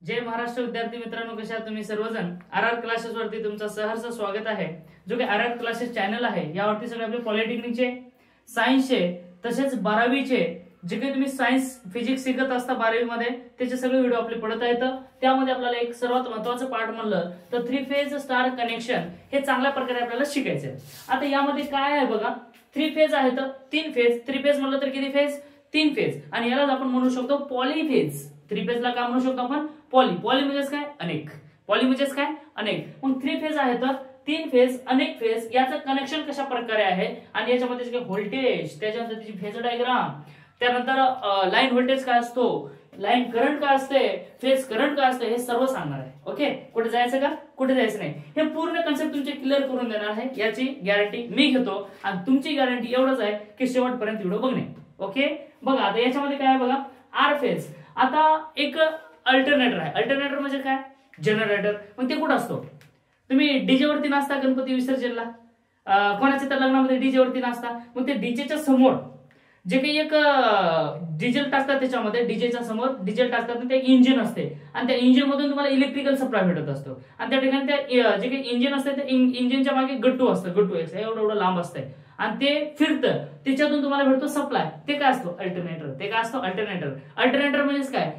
जय महाराष्ट्र विद्यार्थी मित्रांनो, कशा आहात तुम्ही सर्वजण? आर क्लासेस वरती तुमचं सहर्ष स्वागत आहे. जो की आर क्लासेस चॅनल आहे यावरती सगळे आपले पॉलिटेक्निकचे, सायन्सचे तसेच 12वीचे जे काही तुम्ही सायन्स फिजिक्स शिकत असता 12वी मध्ये त्याचे सगळे व्हिडिओ आपले पडत आहेत. त्यामध्ये आपल्याला एक सर्वात महत्त्वाचं पार्ट म्हणलं तर 3 फेज स्टार कनेक्शन हे चांगल्या प्रकारे आपल्याला शिकायचं आहे. आता यामध्ये काय आहे बघा, 3 फेज आहेत, 3 फेज. 3 फेज म्हणलं तर किती फेज? 3 फेज. आणि यालाच आपण म्हणू शकतो पॉलीफेज. 3 फेजला काय म्हणू शकतो आपण? पॉली. पॉली म्हणजेच काय? अनेक. पॉली म्हणजेच काय? अनेक. मग 3 फेज आहे तर 3 फेज, अनेक फेज याचं कनेक्शन कशा प्रकारे आहे आणि याच्यामध्ये जे व्होल्टेज, त्याच्यानंतर त्याची फेज डायग्राम, त्यानंतर लाईन व्होल्टेज काय असतो, लाईन करंट काय असते, फेज करंट काय असते, हे सर्व सांगणार आहे. ओके, कुठे जायचं का? कुठे जायचं नाही. हे पूर्ण कन्सेप्ट तुमचे क्लिअर करून देणार आहे. याची गॅरंटी मी घेतो आणि तुमची गॅरंटी एवढंच आहे की शेवटपर्यंत व्हिडिओ बघणे. ओके, बघा आता याच्यामध्ये काय आहे बघा, आर फेज. आता एक अल्टरनेटर आहे. अल्टरनेटर म्हणजे काय? जनरेटर. मग ते कुठं असतो? तुम्ही डीजे वरती नाचता गणपती विसर्जनला, कोणाच्या तर लग्नामध्ये डीजे वरती नाचता. मग ते डीजेच्या समोर जे काही एक डिझेल टाकतात, त्याच्यामध्ये डीजेच्या समोर डिझेल टाकतात, ते एक इंजिन असते आणि त्या इंजिन मधून तुम्हाला इलेक्ट्रिकल सप्लाय भेटत असतो. आणि त्या ठिकाणी त्या जे काही इंजिन असते त्या इंजिनच्या मागे गट्टू असतं. गट्टू एवढं एवढं लांब असतंय आणि ते फिरतं, त्याच्यातून तुम्हाला भेटतो सप्लाय. ते काय असतो? अल्टरनेटर. ते काय असतो? अल्टरनेटर. अल्टरनेटर म्हणजे काय?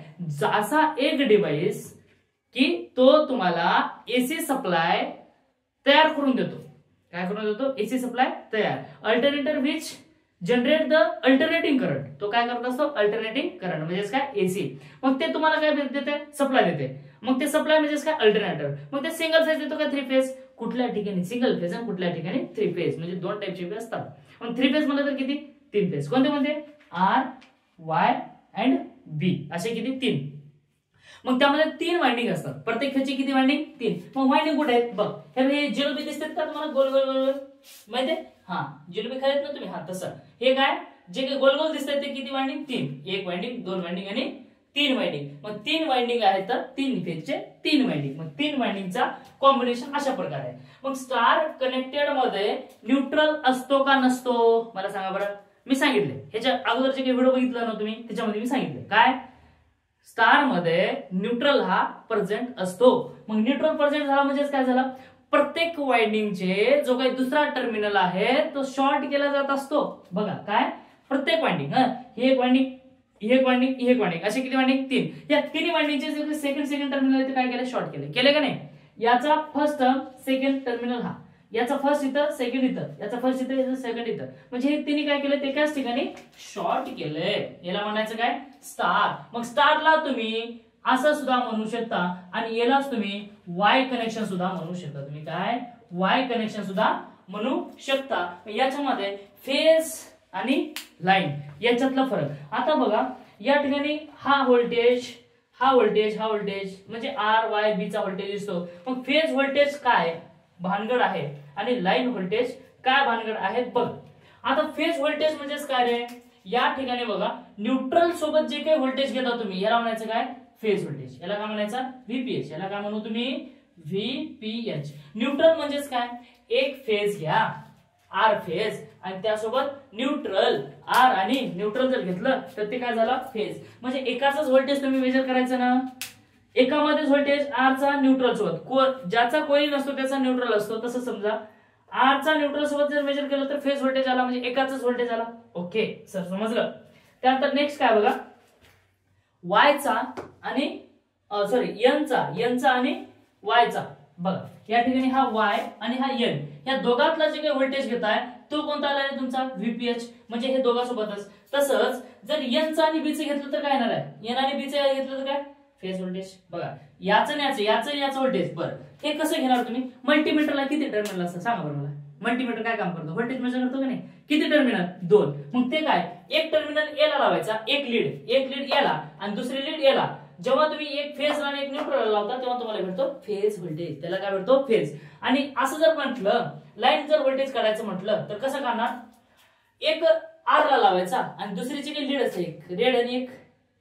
असा एक डिव्हाइस की तो तुम्हाला एसी सप्लाय तयार करून देतो. काय करून देतो? एसी सप्लाय तयार. Alternator which generate the alternating current. तो काय करत असतो? अल्टरनेटिंग करंट म्हणजेच काय? एसी. मग ते तुम्हाला काय देते? सप्लाय देते. मग ते सप्लाय म्हणजेच काय? अल्टरनेटर. मग ते सिंगल फेज देतो का 3 फेज? कुठल्या ठिकाणी सिंगल फेज आणि कुठल्या ठिकाणी 3 फेज, म्हणजे 2 टाइपचे फेज असतात. मग 3 फेज म्हणलं तर किती? 3 फेज. कोणते कोणते? आर, वाय अँड बी, असे किती? 3. मग त्यामध्ये 3 वाइंडिंग असतात. प्रत्येक फेजची किती वाइंडिंग? 3. मग वाइंडिंग कुठे आहेत बघ. हे जिलोबी दिसतात का तुम्हाला? गोल गोल गोल माहितीये? हा, जिलोबी खायत ना तुम्ही? हा, तसं. हे काय जे काही गोल गोल दिसतात ते किती वाइंडिंग? 3. 1 वाइंडिंग, 2 वाइंडिंग आणि 3 वाइंडिंग. मग 3 वाइंडिंग आहेत तर 3 फेजचे 3 वाइंडिंग. मग 3 वाइंडिंगचा कॉम्बिनेशन अशा प्रकारे आहे. मग स्टार कनेक्टेड मध्ये न्यूट्रल असतो का नसतो? मला सांगा बरं. मी सांगितले ह्याच्या अगोदरचे काही व्हिडिओ बघितला ना तुम्ही, त्याच्यामध्ये मी सांगितले काय, स्टार मध्ये न्यूट्रल हा प्रेझेंट असतो. मग न्यूट्रल प्रेझेंट झाला म्हणजे काय झालं? प्रत्येक वाइंडिंगचे जो काही दुसरा टर्मिनल आहे तो शॉर्ट केला जात असतो. बघा काय, प्रत्येक वाइंडिंग, ही एक वाइंडिंग, ही एक वाइंडिंग, ही एक वाइंडिंग, असे किती वाइंडिंग? 3. या तिन्ही वाइंडिंगचे सेकंड टर्मिनल आहे ते काय केले? शॉर्ट केले का नाही? याचा फर्स्ट टर्म, सेकंड टर्मिनल हा, याचा फर्स्ट इथं, सेकंड इथं, याचा फर्स्ट इथं, याचा सेकंड इथं, म्हणजे हे तिन्ही काय केलं? एकाच ठिकाणी शॉर्ट केलंय. याला म्हणायचं काय? स्टार. मग स्टारला तुम्ही असं सुद्धा म्हणू शकता आणि यालाच तुम्ही वाय कनेक्शन सुद्धा म्हणू शकता. तुम्ही काय? वाय कनेक्शन सुद्धा म्हणू शकता. याच्यामध्ये फेज आणि लाईन याच्यातला फरक. आता बघा या ठिकाणी हा व्होल्टेज, हा व्होल्टेज, हा व्होल्टेज म्हणजे आर वाय बी चा व्होल्टेज दिसतो. मग फेज व्होल्टेज काय भानगड आहे आणि लाईन व्होल्टेज काय भानगड आहे बघ. आता फेज व्होल्टेज म्हणजेच काय रे? या ठिकाणी बघा न्यूट्रल सोबत जे काही व्होल्टेज घेता तुम्ही याला म्हणायचं काय? Phase voltage. याला काय म्हणायचं? व्हीपीएच. याला काय म्हणू तुम्ही? व्हीपीएच. न्यूट्रल म्हणजेच काय? एक फेज घ्या, आर फेज, आणि त्यासोबत न्यूट्रल आर, आणि न्यूट्रल जर घेतलं तर ते काय झालं? फेज. म्हणजे एकाच व्होल्टेज तुम्ही मेजर करायचं ना, एकामध्येच व्होल्टेज आर चा न्यूट्रल सोबत, ज्याचा कोणी नसतो त्याचा न्यूट्रल असतो, तसं समजा आर चा न्यूट्रल सोबत जर मेजर केलं तर फेज व्होल्टेज आला, म्हणजे एकाच व्होल्टेज आला. ओके सर, समजलं. त्यानंतर नेक्स्ट काय बघा, वायचा आणि एनचा आणि वायचा. बघा या ठिकाणी हा वाय आणि हा एन, या दोघातला जे काही व्होल्टेज घेताय तो कोणता आला आहे तुमचा? व्हीपीएच. म्हणजे हे दोघांसोबतच. तसंच जर एनचा आणि बीचं घेतलं तर काय येणार आहे? एन आणि बीचं घेतलं तर काय? Phase voltage. बघा याचं आणि याचं व्होल्टेज. बरं हे कसं घेणार तुम्ही? मल्टीमीटरला किती टर्मिनल असतं सांगा बरं मला. मल्टीमीटर काय काम करतो? व्होल्टेज मेजर करतो का नाही? किती टर्मिनल? 2. मग ते काय? एक टर्मिनल ए ला लावायचा, एक लीड ए ला आणि दुसरी लीड ए ला. जेव्हा तुम्ही एक फेज आणि एक न्यूट्रल लावता तेव्हा तुम्हाला भेटतो फेज व्होल्टेज. त्याला काय भेटतो? फेज. आणि असं जर म्हटलं लाईन जर व्होल्टेज काढायचं म्हटलं तर कसं काढणार? एक आर ला लावायचा आणि दुसरीची काही लीड असते, एक रेड आणि एक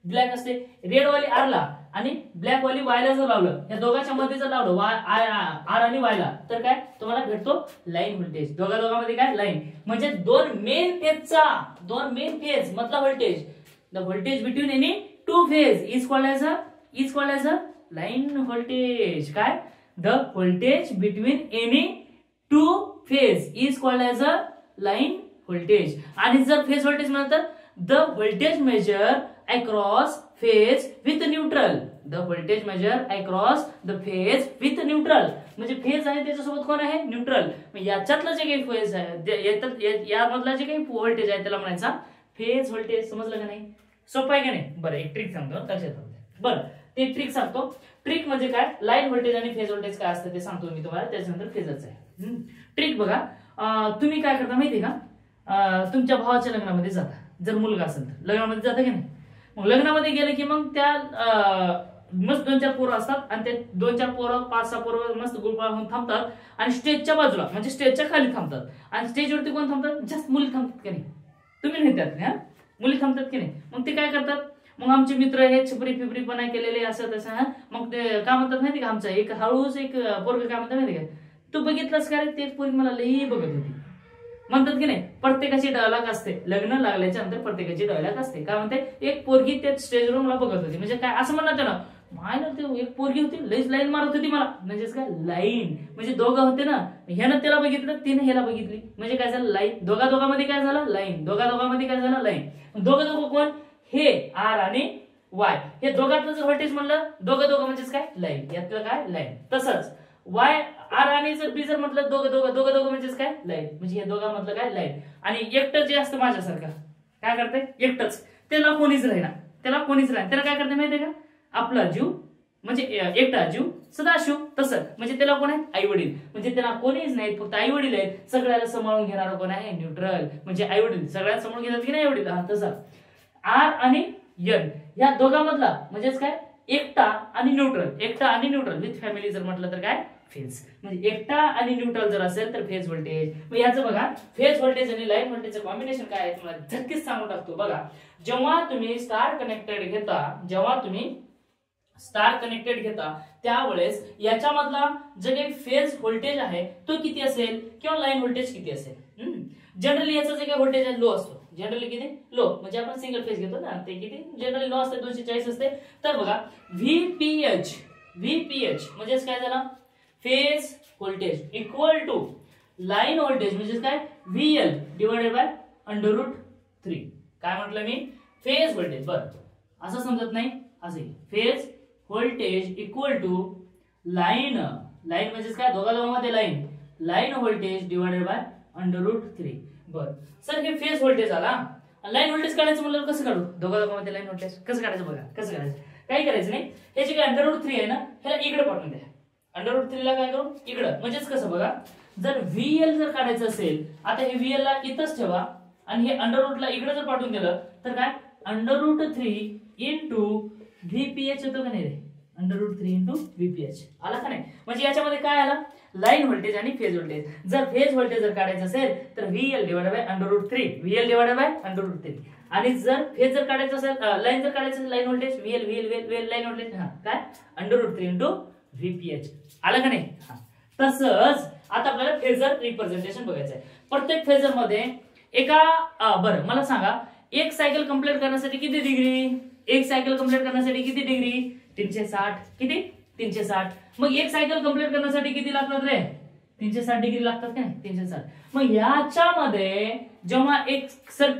ब्लॅक असते. रेड वाली आर ला आणि ब्लॅक वाली वाय ला जर लावलं, या दोघांच्या मध्ये जर लावलं आर आणि वाय ला, तर काय तुम्हाला भेटतो? Line voltage. दोघांमध्ये काय? लाईन. म्हणजे दोन मेन फेज मधला voltage, the voltage between any two phase is called as a line voltage. काय? The voltage between any two phase is called as a line voltage. आणि जर फेज व्होल्टेज म्हणतात the voltage measure across phase with neutral. The voltage measure across the phase with neutral. म्हणजे phase आहे त्याच्यासोबत कोण आहे? Neutral. याच्यातलं जे काही फेज आहे यामधला जे काही व्होल्टेज आहे त्याला म्हणायचा फेज व्होल्टेज. समजलं का नाही? सोपं आहे का नाही? बरं एक ट्रिक सांगतो लक्षात ठेवा. बरं ते ट्रिक सांगतो. ट्रिक म्हणजे काय? लाईन व्होल्टेज आणि फेज व्होल्टेज काय असतं ते सांगतो मी तुम्हाला, त्याच्यानंतर फेजच आहे. ट्रिक बघा, तुम्ही काय करता माहिती का? तुमच्या भावाच्या लग्नामध्ये जाता, जर मुलगा असेल तर लग्नामध्ये जाता की नाही. मग लग्नामध्ये गेलं की मग त्या मस्त 2-4 पोरं असतात आणि ते 2-4 पोरं 5-6 पोरं मस्त गुळपाळ होऊन थांबतात आणि स्टेजच्या बाजूला म्हणजे स्टेजच्या खाली थांबतात. आणि स्टेजवरती कोण थांबतात? जास्त मुली थांबतात की नाही? तुम्ही नाही त्यात नाही, मुली थांबतात की नाही? मग ते काय करतात? मग आमचे मित्र हे छपरी फिपरीपणा केलेले असं तसं. मग ते काय म्हणतात माहिती का? आमचा एक हळूच एक पोरग काय म्हणतात माहिती का? तू बघितलंस का रे ते पोरगी मला लई बघत होती. म्हणतात की नाही? प्रत्येकाची डायलॉग असते. लग्न लागल्याच्या नंतर प्रत्येकाची डायलॉग असते. काय म्हणते? एक पोरगी त्या स्टेजवर मला बघत होती. म्हणजे काय असं म्हणतात ना, मायला ते एक पोरगी होती लईच लाईन मारत होती मला. म्हणजेच काय? लाईन. म्हणजे दोघं होते ना, ह्यानं त्याला बघितलं, तिने ह्याला बघितली. म्हणजे काय झालं? लाईन. दोघांमध्ये काय झालं? लाईन. दोघांमध्ये काय झालं? लाईन. दोघं कोण? हे आर आणि वाय. हे दोघांतलं जर व्होल्टेज म्हणलं दोघं म्हणजेच काय? लाईन. यातलं काय? लाईन. तसंच वाय आर आणि जर बी जर म्हटलं दोघं म्हणजेच काय? लाईन. म्हणजे हे दोघांमधलं काय? लाईन. आणि एकटं जे असतं माझ्यासारखं काय करते? एकटंच. त्याला कोणीच राहीना. त्याला काय करते माहितीये का? आपला जीव म्हणजे एकटा जीव सदाशिव. तसं म्हणजे त्याला कोण आहे? आई वडील. म्हणजे त्याला कोणीच नाही, फक्त आई वडील आहेत. सगळ्याला सांभाळून घेणारा कोण आहे? न्यूट्रल. म्हणजे आई वडील सगळ्याला सांभाळून घेतात की नाही? आई वडील. तसं आर आणि एन या दोघांमधला म्हणजेच काय? एकटा आणि न्यूट्रल. एकटा आणि न्यूट्रल विथ फॅमिली जर म्हटलं तर काय? फेज. म्हणजे एकटा आणि न्यूट्रल जर असेल तर फेज व्होल्टेज. मग याचं बघा फेज व्होल्टेज आणि लाईन व्होल्टेजचं कॉम्बिनेशन काय आहे तुम्हाला झटकीच सांगून टाकतो. बघा, जेव्हा तुम्ही स्टार कनेक्टेड घेता त्यावेळेस याच्यामधला जे काही फेज व्होल्टेज आहे तो किती असेल किंवा लाईन व्होल्टेज किती असेल? जनरली याचा जे काही व्होल्टेज आहे लो असतो. जनरली किती? लो. म्हणजे आपण सिंगल फेज घेतो ना, ते किती जनरली लो असते? 240 असते. तर बघा व्हीपीएच म्हणजेच काय झालं? Phase voltage equal to line voltage म्हणजेच काय? VL divided by √3. काय म्हटलं मी? Phase voltage. बरं असं समजत नाही, असे phase voltage equal to line म्हणजेच काय? दोघांमध्ये लाईन व्होल्टेज डिवाइडेड बाय √3. बरं सर हे फेज व्होल्टेज आला. लाईन व्होल्टेज काढायचं म्हणलं कसं काढू? दोघांमध्ये लाईन व्होल्टेज कसं काढायचं? बघा कसं काढायचं. काही करायचं नाही. हे जे काय √3 आहे ना ह्याला इकडे पाठवून द्या. √3 ला काय करू? इकडं. म्हणजेच कसं बघा, जर व्हीएल जर काढायचं असेल, आता हे व्हीएल ला इथंच ठेवा आणि हे अंडर ला इकडे जर पाठवून दिलं तर काय? √3 इंटू व्हीपीएच होतो का नाही रे? √3 इंटू व्हीपीएच आला का नाही? म्हणजे याच्यामध्ये काय आला? लाईन व्होल्टेज आणि फेज व्होल्टेज. जर फेज व्होल्टेज जर काढायचं असेल तर व्हीएल डिवाइडेड बाय √3 आणि जर फेज जर काढायचं असेल, लाईन जर काढायचं असेल, line voltage VL line voltage काय? √3 इंटू व्हीपीएच आला का नाही? तसंच आता आपल्याला फेजर रिप्रेझेंटेशन बघायचं आहे. प्रत्येक फेजर मध्ये एका बरं मला सांगा, एक सायकल कंप्लीट करण्यासाठी किती डिग्री? 360. किती? 360. मग एक सायकल कंप्लीट करण्यासाठी किती लागतात रे? 360 डिग्री लागतात का नाही? 360. मग याच्यामध्ये जेव्हा एक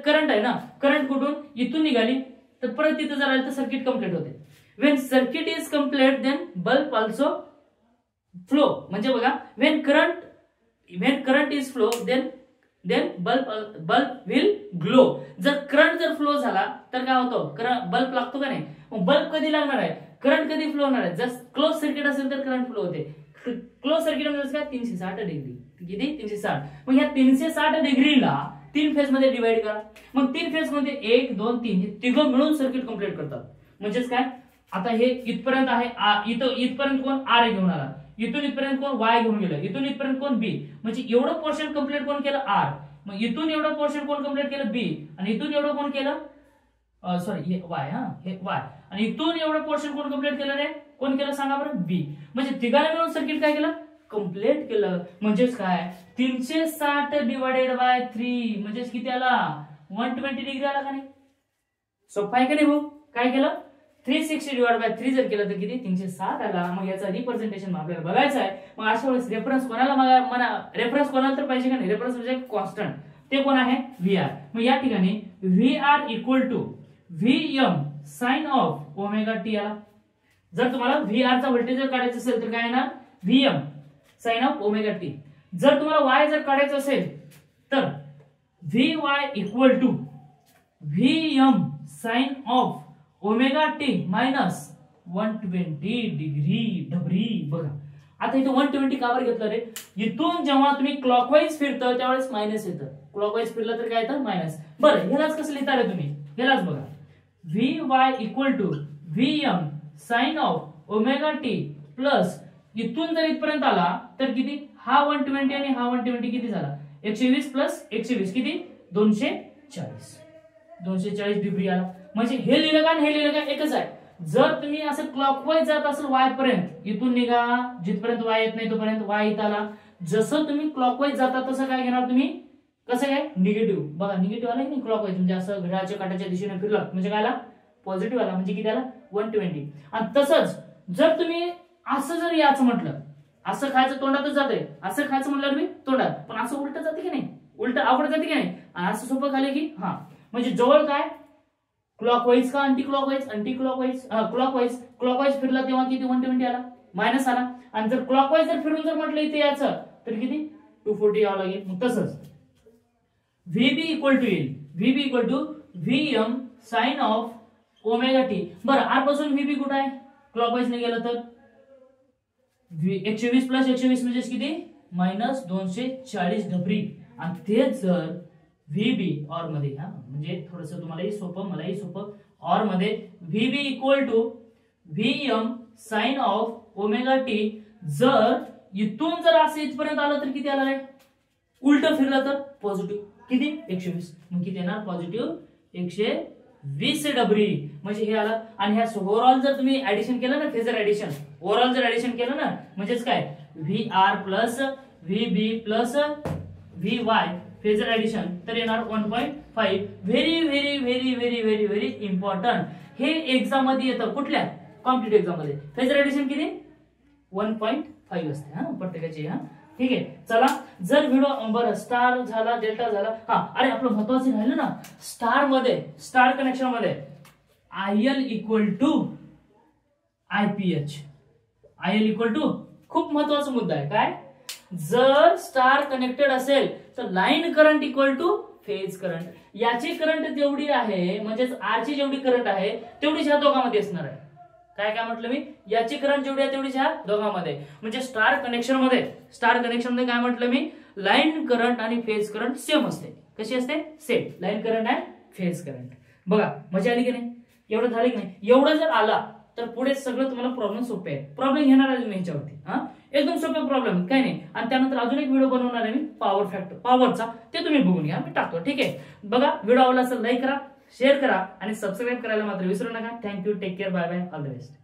करंट आहे ना, करंट कुठून? इथून निघाली तर परत तिथं जर आलं तर सर्किट कंप्लीट होते. when circuit is complete then bulb also flow. म्हणजे बघा when current is flow then bulb will glow. जर करंट जर फ्लो झाला तर काय होतं? बल्ब लागतो का नाही? मग बल्ब कधी लागणार आहे? करंट कधी फ्लो होणार आहे? जर क्लोज सर्किट असेल तर करंट फ्लो होते. क्लोज सर्किट म्हणजे काय? 360 डिग्री. किती? 360. मग या 360 डिग्रीला 3 फेज मध्ये डिवाइड करा. मग 3 फेज मध्ये 1 2 3 हे तिघं मिळून सर्किट कंप्लीट करतात. म्हणजेच काय? आता हे इथपर्यंत आहे, इथपर्यंत कोण? आर घेऊन आला. इथून इथपर्यंत कोण? वाय घेऊन गेलं. इथून इथपर्यंत कोण? बी. म्हणजे एवढं पोर्शन कंप्लीट कोण केलं? आर. मग इथून एवढं पोर्शन कोण कंप्लीट केलं? बी. आणि इथून एवढं कोण केलं? सॉरी हे वाय. हे वाय. आणि इथून एवढं पोर्शन कोण कंप्लीट केलं रे? कोण केलं सांगा बरं? बी. म्हणजे तिघांना मिळून सर्किट काय केलं? कंप्लीट केलं. म्हणजेच काय? 360 डिवाइडेड बाय 3 म्हणजेच किती आला? 120 डिग्री आला का नाही? सोपं आहे का नाही भाऊ? काय केलं? 360 डिवाइड बाय 3 जर केलं तर किती 360 आला. मग याचा रिप्रेझेंटेशन आपल्याला बघायचं आहे. मग अशा वेळेस रेफरन्स कोणाला रेफरन्स कोणाला तर पाहिजे का नाही. रेफरन्स म्हणजे कॉन्स्टंट, ते कोण आहे VR. मग या ठिकाणी VR equal to VM sine of omega t आला. जर तुम्हाला VR चा व्होल्टेज जर काढायचं असेल तर काय येणार VM sine of omega t. जर तुम्हाला Y जर काढायचं असेल तर VY equal to VM sine of omega t minus 120 degree डबरी. बघा आता इथे 120 का बरं घेतलं रे. इथून जेव्हा तुम्ही क्लॉकवाईज फिरतं त्यावेळेस मायनस येतं. क्लॉकवाईज फिरलं तर काय येतं मायनस. बरं ह्यालाच कसं लिहिता रे तुम्ही. ह्यालाच बघा VY equal to VM sine of omega t plus इथून जर इथपर्यंत आला तर किती हा 120 आणि हा 120 किती झाला 120 प्लस 120 किती 240 डिग्री आला. म्हणजे हे लिहिलं का हे लिहिलं का एकच आहे. जर तुम्ही असं क्लॉकवाईज जात असेल Y पर्यंत इथून निघा जिथपर्यंत Y येत नाही तोपर्यंत Y इथं आला. जसं तुम्ही क्लॉकवाईज जाता तसं काय घेणार तुम्ही कसं काय निगेटिव्ह. बघा निगेटिव्ह आला की नाही क्लॉकवाईज म्हणजे असं घड्याळाच्या काट्याच्या दिशेने फिरलं म्हणजे काय आला पॉझिटिव्ह आला म्हणजे किती आला 120. आणि तसंच जर तुम्ही असं जर याचं म्हटलं असं खायचं तोंडातच जाते असं खायचं म्हटलं मी तोंडात पण असं उलट जाते की नाही उलट आवड जाते की नाही. आणि असं सोपं खाले की हा म्हणजे जवळ काय क्लॉकवाईज का अँटी क्लॉकवाईज क्लॉकवाईज फिरला तेव्हा किती 120 आला मायनस आला. आणि जर क्लॉकवाईज जर फिरून जर म्हटलं इथे याचं तर किती 240 यावं लागेल. मग तसंच VB इक्वल टू येईल VB equal to VM sine of omega t. बरं आर पासून VB कुठं आहे क्लॉकवाईज ने गेलं तर 120 प्लस 120 म्हणजे किती मायनस 240 डिग्री. आणि तेच जर VB ऑर मध्ये म्हणजे थोडस तुम्हालाही सोपं मलाही सोपं ऑर मध्ये VB equal to VM sine of omega t. जर इथून जर असं इथपर्यंत आलं तर किती आलं उलट फिरलं तर पॉझिटिव्ह किती 120. मग किती येणार पॉझिटिव्ह 120 डिग्री म्हणजे हे आलं. आणि ह्या ओव्हरऑल जर तुम्ही ऍडिशन केलं ना फेजर ऍडिशन ओव्हरऑल जर ऍडिशन केलं ना म्हणजेच काय VR plus VB plus VY phasor addition तर येणार 1.5. Very very very very very very important. हे एक्झाम मध्ये येतं कुठल्या कॉम्पिटिटिव्ह एक्झाम मध्ये फेजर ऍडिशन किती 1.5 असते प्रत्येकाची. ठीक आहे चला. जर व्हिडिओ बरं स्टार झाला डेल्टा झाला अरे आपलं महत्वाचं राहिलं ना स्टार मध्ये स्टार कनेक्शन मध्ये IL equal to IPH. IL equal to खूप महत्वाचा मुद्दा आहे काय. जर स्टार कनेक्टेड असेल तर line current equal two phase current. याची करंट जेवढी आहे म्हणजेच R ची जेवढी करंट आहे तेवढीच ह्या दोघांमध्ये असणार आहे. काय म्हटलं मी याची करंट जेवढी आहे तेवढीच ह्या दोघांमध्ये. म्हणजे स्टार कनेक्शन मध्ये काय म्हटलं मी लाईन करंट आणि फेज करंट सेम असते. कशी असते सेम लाईन करंट आणि फेज करंट. बघा मजा आली की नाही एवढं झालं की नाही. एवढं जर आला तर पुढे सगळं तुम्हाला प्रॉब्लेम सोपे आहे. प्रॉब्लेम घेणार आहे मी ह्याच्यावरती एकदम सोपे प्रॉब्लेम काय नाही. आणि त्यानंतर अजून एक व्हिडिओ बनवणार आहे मी पॉवर फॅक्टर पॉवरचा ते तुम्ही बघून घ्या मी टाकतो. ठीक आहे बघा व्हिडिओ आवडला असेल लाईक करा शेअर करा आणि सबस्क्राईब करायला मात्र विसरू नका. Thank you take care bye bye all the best.